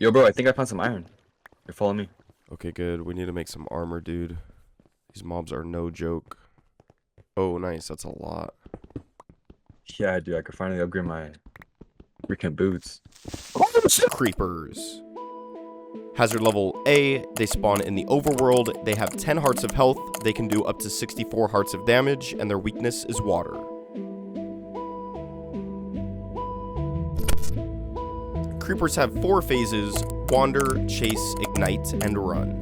Yo, bro, I think I found some iron. Here, follow me. Okay, good. We need to make some armor, dude. These mobs are no joke. Oh, nice. That's a lot. Yeah, dude, I could finally upgrade my freaking boots. Creepers. Hazard level A, they spawn in the overworld. They have 10 hearts of health. They can do up to 64 hearts of damage, and their weakness is water. Creepers have 4 phases: wander, chase, ignite, and run.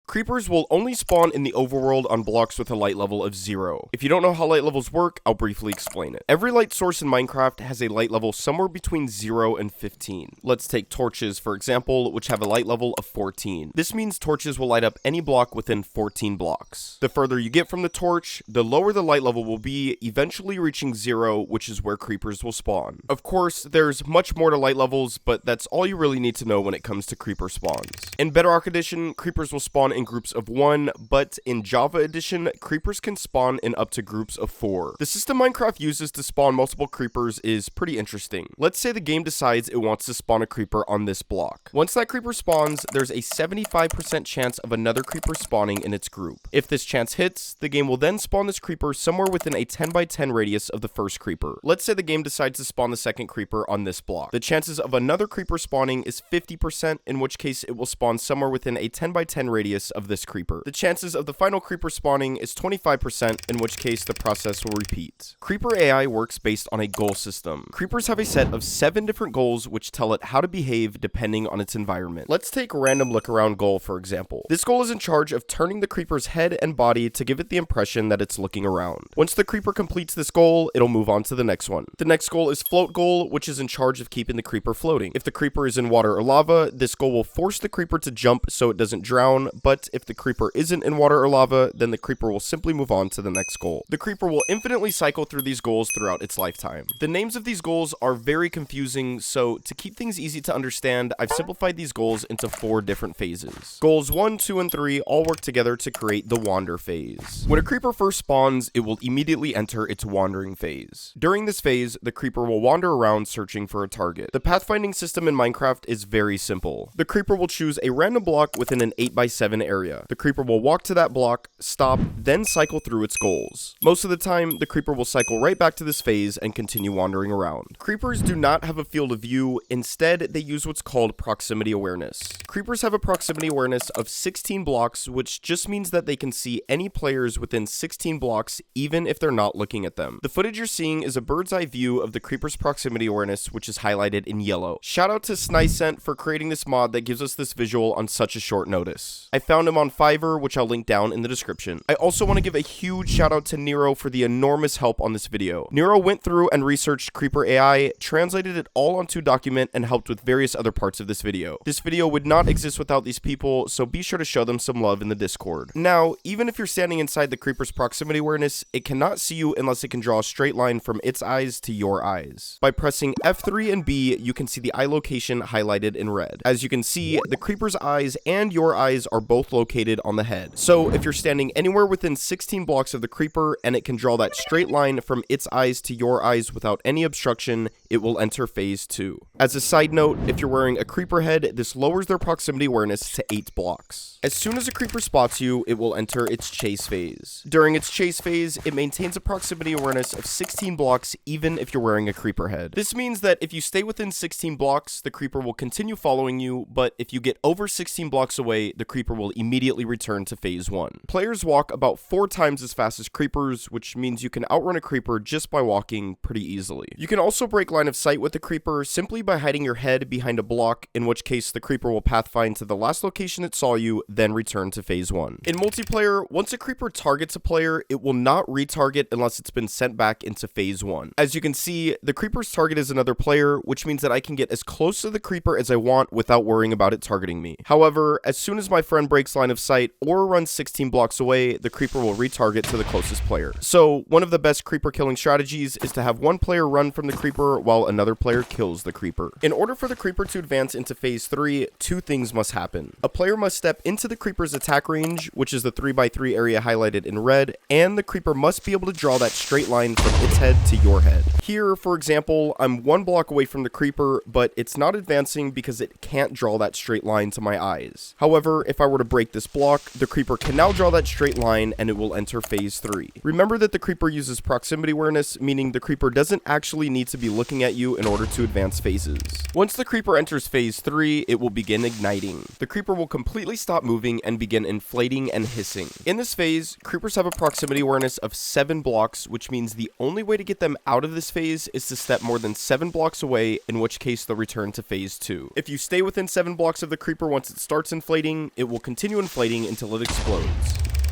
Creepers will only spawn in the overworld on blocks with a light level of 0. If you don't know how light levels work, I'll briefly explain it. Every light source in Minecraft has a light level somewhere between 0 and 15. Let's take torches, for example, which have a light level of 14. This means torches will light up any block within 14 blocks. The further you get from the torch, the lower the light level will be, eventually reaching 0, which is where creepers will spawn. Of course, there's much more to light levels, but that's all you really need to know when it comes to creeper spawns. In Bedrock Edition, creepers will spawn in groups of 1, but in Java Edition, creepers can spawn in up to groups of 4. The system Minecraft uses to spawn multiple creepers is pretty interesting. Let's say the game decides it wants to spawn a creeper on this block. Once that creeper spawns, there's a 75% chance of another creeper spawning in its group. If this chance hits, the game will then spawn this creeper somewhere within a 10 by 10 radius of the first creeper. Let's say the game decides to spawn the second creeper on this block. The chances of another creeper spawning is 50%, in which case it will spawn somewhere within a 10 by 10 radius of this creeper. The chances of the final creeper spawning is 25%, in which case the process will repeat. Creeper AI works based on a goal system. Creepers have a set of 7 different goals which tell it how to behave depending on its environment. Let's take random look around goal, for example. This goal is in charge of turning the creeper's head and body to give it the impression that it's looking around. Once the creeper completes this goal, it'll move on to the next one. The next goal is float goal, which is in charge of keeping the creeper floating. If the creeper is in water or lava, this goal will force the creeper to jump so it doesn't drown, but if the creeper isn't in water or lava, then the creeper will simply move on to the next goal. The creeper will infinitely cycle through these goals throughout its lifetime. The names of these goals are very confusing, so to keep things easy to understand, I've simplified these goals into 4 different phases. Goals 1, 2, and 3 all work together to create the wander phase. When a creeper first spawns, it will immediately enter its wandering phase. During this phase, the creeper will wander around searching for a target. The pathfinding system in Minecraft is very simple. The creeper will choose a random block within an 8 by 7 area. The creeper will walk to that block, stop, then cycle through its goals. Most of the time, the creeper will cycle right back to this phase and continue wandering around. Creepers do not have a field of view. Instead, they use what's called proximity awareness. Creepers have a proximity awareness of 16 blocks, which just means that they can see any players within 16 blocks, even if they're not looking at them. The footage you're seeing is a bird's eye view of the creeper's proximity awareness, which is highlighted in yellow. Shout out to Snycent for creating this mod that gives us this visual on such a short notice. I found him on Fiverr, which I'll link down in the description. I also want to give a huge shout out to Nero for the enormous help on this video. Nero went through and researched Creeper AI, translated it all onto document, and helped with various other parts of this video. This video would not exist without these people, so be sure to show them some love in the Discord. Now, even if you're standing inside the creeper's proximity awareness, it cannot see you unless it can draw a straight line from its eyes to your eyes. By pressing F3 and B, you can see the eye location highlighted in red. As you can see, the creeper's eyes and your eyes are both located on the head. So if you're standing anywhere within 16 blocks of the creeper and it can draw that straight line from its eyes to your eyes without any obstruction, it will enter phase 2. As a side note, if you're wearing a creeper head, this lowers their proximity awareness to 8 blocks. As soon as a creeper spots you, it will enter its chase phase. During its chase phase, it maintains a proximity awareness of 16 blocks even if you're wearing a creeper head. This means that if you stay within 16 blocks, the creeper will continue following you, but if you get over 16 blocks away, the creeper will immediately return to phase 1. Players walk about 4 times as fast as creepers, which means you can outrun a creeper just by walking pretty easily. You can also break line of sight with the creeper simply by hiding your head behind a block, in which case the creeper will pathfind to the last location it saw you, then return to phase 1. In multiplayer, once a creeper targets a player, it will not retarget unless it's been sent back into phase 1. As you can see, the creeper's target is another player, which means that I can get as close to the creeper as I want without worrying about it targeting me. However, as soon as my friend breaks blocks line of sight or runs 16 blocks away, the creeper will retarget to the closest player. So one of the best creeper killing strategies is to have one player run from the creeper while another player kills the creeper. In order for the creeper to advance into phase 3, two things must happen. A player must step into the creeper's attack range, which is the 3x3 area highlighted in red, and the creeper must be able to draw that straight line from its head to your head. Here, for example, I'm 1 block away from the creeper, but it's not advancing because it can't draw that straight line to my eyes. However, if I were to break this block, the creeper can now draw that straight line and it will enter phase 3. Remember that the creeper uses proximity awareness, meaning the creeper doesn't actually need to be looking at you in order to advance phases. Once the creeper enters phase 3, it will begin igniting. The creeper will completely stop moving and begin inflating and hissing. In this phase, creepers have a proximity awareness of 7 blocks, which means the only way to get them out of this phase is to step more than 7 blocks away, in which case they'll return to phase 2. If you stay within 7 blocks of the creeper once it starts inflating, it will continue inflating until it explodes.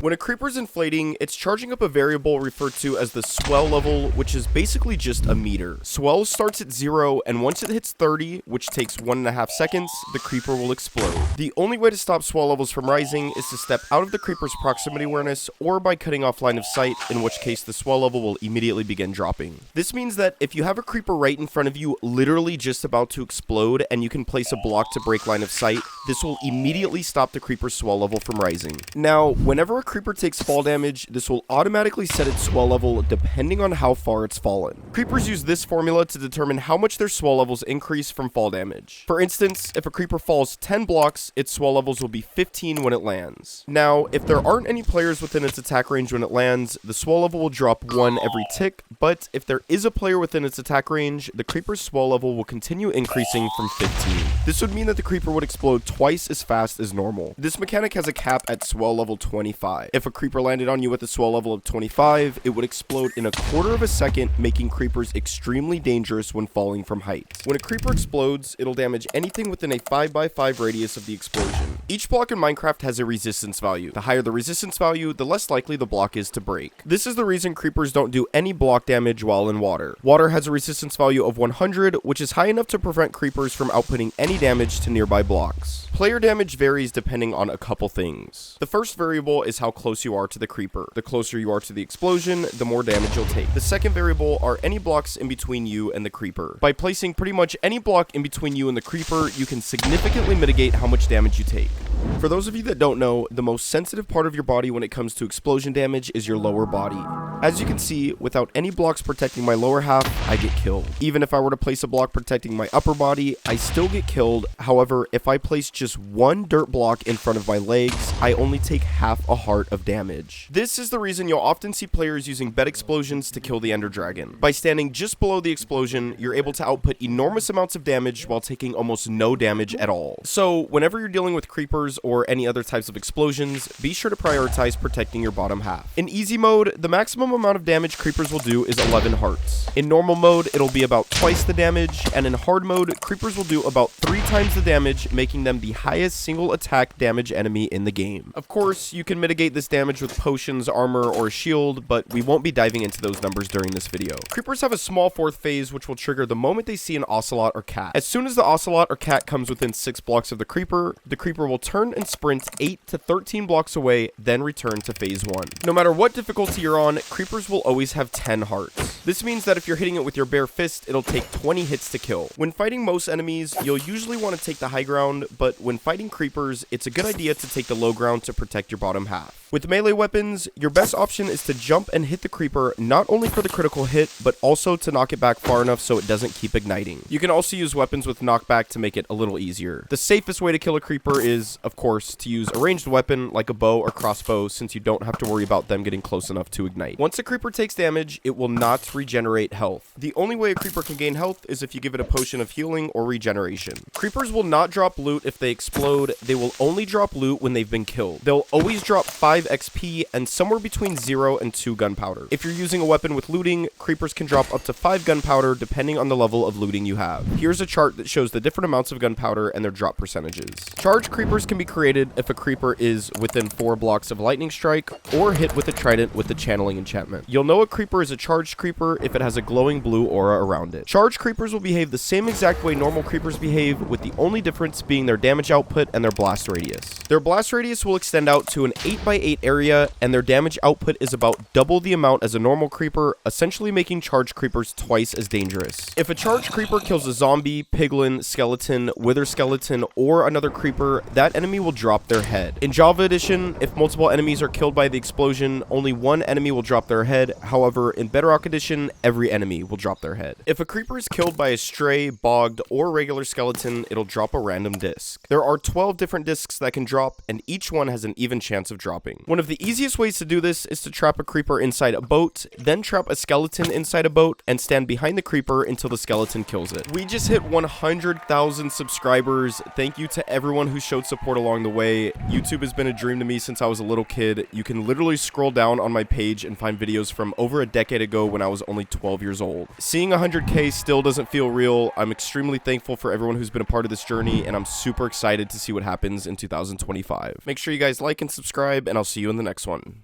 When a creeper is inflating, it's charging up a variable referred to as the swell level, which is basically just a meter. Swell starts at 0, and once it hits 30, which takes 1.5 seconds, the creeper will explode. The only way to stop swell levels from rising is to step out of the creeper's proximity awareness, or by cutting off line of sight, in which case the swell level will immediately begin dropping. This means that if you have a creeper right in front of you, literally just about to explode, and you can place a block to break line of sight, this will immediately stop the creeper's swell level from rising. Now, whenever a creeper takes fall damage, this will automatically set its swell level depending on how far it's fallen. Creepers use this formula to determine how much their swell levels increase from fall damage. For instance, if a creeper falls 10 blocks, its swell levels will be 15 when it lands. Now, if there aren't any players within its attack range when it lands, the swell level will drop 1 every tick, but if there is a player within its attack range, the creeper's swell level will continue increasing from 15. This would mean that the creeper would explode twice as fast as normal. This mechanic has a cap at swell level 25. If a creeper landed on you with a swell level of 25, it would explode in a quarter of a second, making creepers extremely dangerous when falling from heights. When a creeper explodes, it'll damage anything within a 5x5 radius of the explosion. Each block in Minecraft has a resistance value. The higher the resistance value, the less likely the block is to break. This is the reason creepers don't do any block damage while in water. Water has a resistance value of 100, which is high enough to prevent creepers from outputting any damage to nearby blocks. Player damage varies depending on a couple things. The first variable is how close you are to the creeper. The closer you are to the explosion, the more damage you'll take. The second variable are any blocks in between you and the creeper. By placing pretty much any block in between you and the creeper, you can significantly mitigate how much damage you take. For those of you that don't know, the most sensitive part of your body when it comes to explosion damage is your lower body. As you can see, without any blocks protecting my lower half, I get killed. Even if I were to place a block protecting my upper body, I still get killed. However, if I place just one dirt block in front of my legs, I only take half a heart of damage. This is the reason you'll often see players using bed explosions to kill the Ender Dragon. By standing just below the explosion, you're able to output enormous amounts of damage while taking almost no damage at all. So, whenever you're dealing with creepers or any other types of explosions, be sure to prioritize protecting your bottom half. In easy mode, the maximum amount of damage creepers will do is 11 hearts. In normal mode, it'll be about twice the damage, and in hard mode, creepers will do about 3 times the damage, making them the highest single attack damage enemy in the game. Of course, you can mitigate this damage with potions, armor, or a shield, but we won't be diving into those numbers during this video. Creepers have a small fourth phase which will trigger the moment they see an ocelot or cat. As soon as the ocelot or cat comes within 6 blocks of the creeper will turn and sprint 8 to 13 blocks away, then return to phase 1. No matter what difficulty you're on, creepers will always have 10 hearts. This means that if you're hitting it with your bare fist, it'll take 20 hits to kill. When fighting most enemies, you'll usually want to take the high ground, but when fighting creepers, it's a good idea to take the low ground to protect your bottom half. With melee weapons, your best option is to jump and hit the creeper not only for the critical hit, but also to knock it back far enough so it doesn't keep igniting. You can also use weapons with knockback to make it a little easier. The safest way to kill a creeper is, of course, to use a ranged weapon like a bow or crossbow, since you don't have to worry about them getting close enough to ignite. Once a creeper takes damage, it will not regenerate health. The only way a creeper can gain health is if you give it a potion of healing or regeneration. Creepers will not drop loot if they explode. They will only drop loot when they've been killed. They'll always drop 5 XP and somewhere between 0 and 2 gunpowder. If you're using a weapon with looting, creepers can drop up to 5 gunpowder depending on the level of looting you have. Here's a chart that shows the different amounts of gunpowder and their drop percentages. Charge creepers can be created if a creeper is within 4 blocks of lightning strike or hit with a trident with the channeling enchantment. enchantment. You'll know a creeper is a charged creeper if it has a glowing blue aura around it. Charged creepers will behave the same exact way normal creepers behave, with the only difference being their damage output and their blast radius. Their blast radius will extend out to an 8x8 area, and their damage output is about double the amount as a normal creeper, essentially making charged creepers twice as dangerous. If a charged creeper kills a zombie, piglin, skeleton, wither skeleton, or another creeper, that enemy will drop their head. In Java Edition, if multiple enemies are killed by the explosion, only one enemy will drop their head. However, in Bedrock Edition, every enemy will drop their head. If a creeper is killed by a stray, bogged, or regular skeleton, it'll drop a random disc. There are 12 different discs that can drop, and each one has an even chance of dropping. One of the easiest ways to do this is to trap a creeper inside a boat, then trap a skeleton inside a boat, and stand behind the creeper until the skeleton kills it. We just hit 100,000 subscribers. Thank you to everyone who showed support along the way. YouTube has been a dream to me since I was a little kid. You can literally scroll down on my page and find videos from over a decade ago when I was only 12 years old. Seeing 100K still doesn't feel real. I'm extremely thankful for everyone who's been a part of this journey, and I'm super excited to see what happens in 2025. Make sure you guys like and subscribe, and I'll see you in the next one.